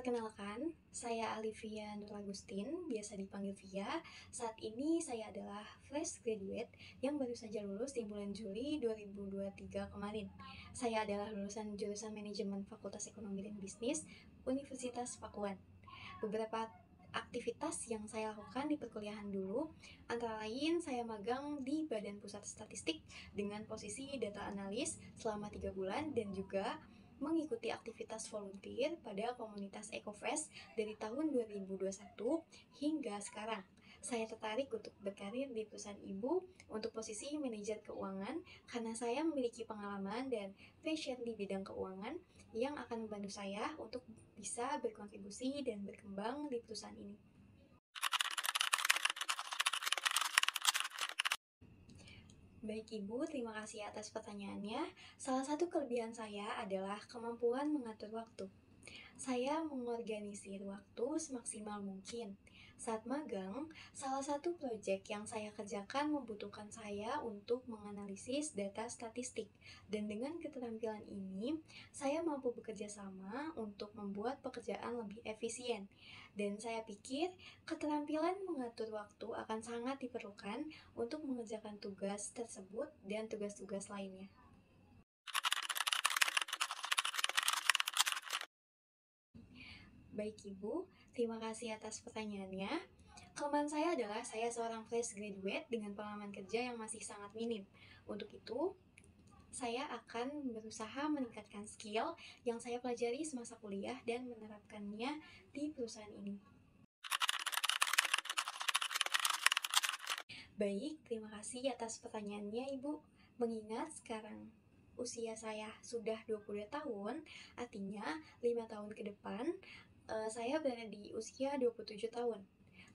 Perkenalkan, saya Alivia Nur Agustin, biasa dipanggil Via. Saat ini saya adalah fresh graduate yang baru saja lulus di bulan Juli 2023 kemarin. Saya adalah lulusan jurusan Manajemen Fakultas Ekonomi dan Bisnis Universitas Pakuan. Beberapa aktivitas yang saya lakukan di perkuliahan dulu, antara lain saya magang di Badan Pusat Statistik dengan posisi data analis selama 3 bulan dan juga mengikuti aktivitas volunteer pada komunitas EcoFest dari tahun 2021 hingga sekarang. Saya tertarik untuk berkarir di perusahaan ibu untuk posisi manajer keuangan karena saya memiliki pengalaman dan passion di bidang keuangan yang akan membantu saya untuk bisa berkontribusi dan berkembang di perusahaan ini. Baik Ibu, terima kasih atas pertanyaannya. Salah satu kelebihan saya adalah kemampuan mengatur waktu. Saya mengorganisir waktu semaksimal mungkin. Saat magang, salah satu proyek yang saya kerjakan membutuhkan saya untuk menganalisis data statistik. Dan dengan keterampilan ini, saya mampu bekerja sama untuk membuat pekerjaan lebih efisien. Dan saya pikir keterampilan mengatur waktu akan sangat diperlukan untuk mengerjakan tugas tersebut dan tugas-tugas lainnya. Baik Ibu, terima kasih atas pertanyaannya. Kelemahan saya adalah saya seorang fresh graduate dengan pengalaman kerja yang masih sangat minim. Untuk itu, saya akan berusaha meningkatkan skill yang saya pelajari semasa kuliah dan menerapkannya di perusahaan ini. Baik, terima kasih atas pertanyaannya Ibu. Mengingat sekarang usia saya sudah 22 tahun, artinya 5 tahun ke depan saya berada di usia 27 tahun.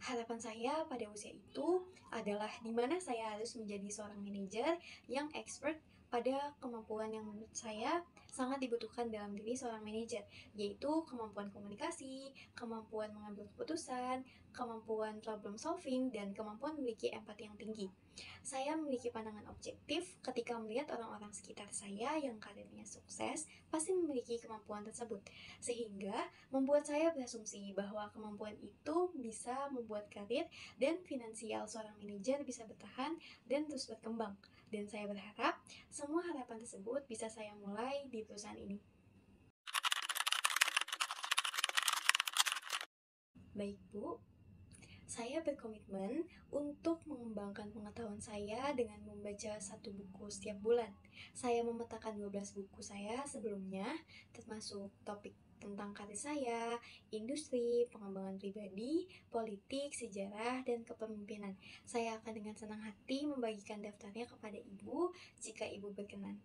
Harapan saya pada usia itu adalah di mana saya harus menjadi seorang manajer yang expert pada kemampuan yang menurut saya sangat dibutuhkan dalam diri seorang manajer, yaitu kemampuan komunikasi, kemampuan mengambil keputusan, kemampuan problem solving, dan kemampuan memiliki empati yang tinggi. Saya memiliki pandangan objektif ketika melihat orang-orang sekitar saya yang karirnya sukses pasti memiliki kemampuan tersebut, sehingga membuat saya berasumsi bahwa kemampuan itu bisa membuat karir dan finansial seorang manajer bisa bertahan dan terus berkembang. Dan saya berharap semua harapan tersebut bisa saya mulai di perusahaan ini. Baik Bu, saya berkomitmen untuk mengembangkan pengetahuan saya dengan membaca satu buku setiap bulan. Saya memetakan 12 buku saya sebelumnya, termasuk topik tentang karir saya, industri, pengembangan pribadi, politik, sejarah, dan kepemimpinan. Saya akan dengan senang hati membagikan daftarnya kepada Ibu jika Ibu berkenan.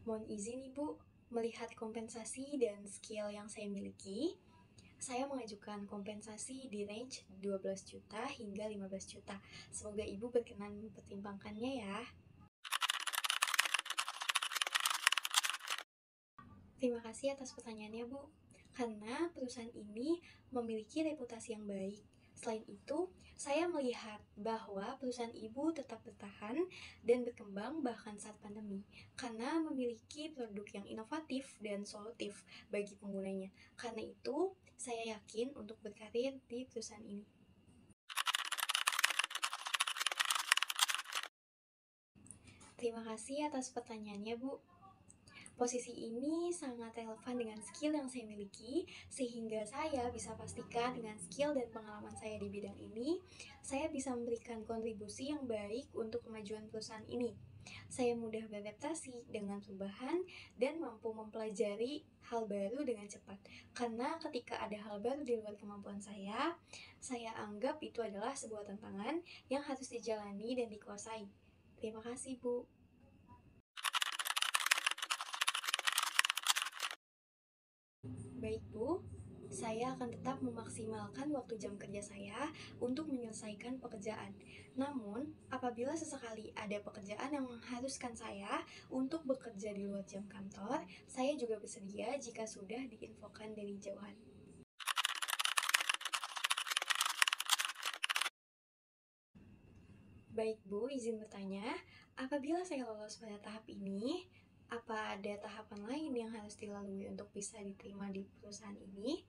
Mohon izin Ibu, melihat kompensasi dan skill yang saya miliki, saya mengajukan kompensasi di range 12 juta hingga 15 juta. Semoga Ibu berkenan mempertimbangkannya ya. Terima kasih atas pertanyaannya, Bu. Karena perusahaan ini memiliki reputasi yang baik. Selain itu, saya melihat bahwa perusahaan Ibu tetap bertahan dan berkembang bahkan saat pandemi, karena memiliki produk yang inovatif dan solutif bagi penggunanya. Karena itu, saya yakin untuk berkarir di perusahaan ini. Terima kasih atas pertanyaannya, Bu. Posisi ini sangat relevan dengan skill yang saya miliki, sehingga saya bisa pastikan dengan skill dan pengalaman saya di bidang ini, saya bisa memberikan kontribusi yang baik untuk kemajuan perusahaan ini. Saya mudah beradaptasi dengan perubahan dan mampu mempelajari hal baru dengan cepat. Karena ketika ada hal baru di luar kemampuan saya anggap itu adalah sebuah tantangan yang harus dijalani dan dikuasai. Terima kasih, Bu. Baik Bu, saya akan tetap memaksimalkan waktu jam kerja saya untuk menyelesaikan pekerjaan. Namun, apabila sesekali ada pekerjaan yang mengharuskan saya untuk bekerja di luar jam kantor, saya juga bersedia jika sudah diinfokan dari jauhan. Baik Bu, izin bertanya, apabila saya lolos pada tahap ini, Apa ada tahapan lain yang harus dilalui untuk bisa diterima di perusahaan ini?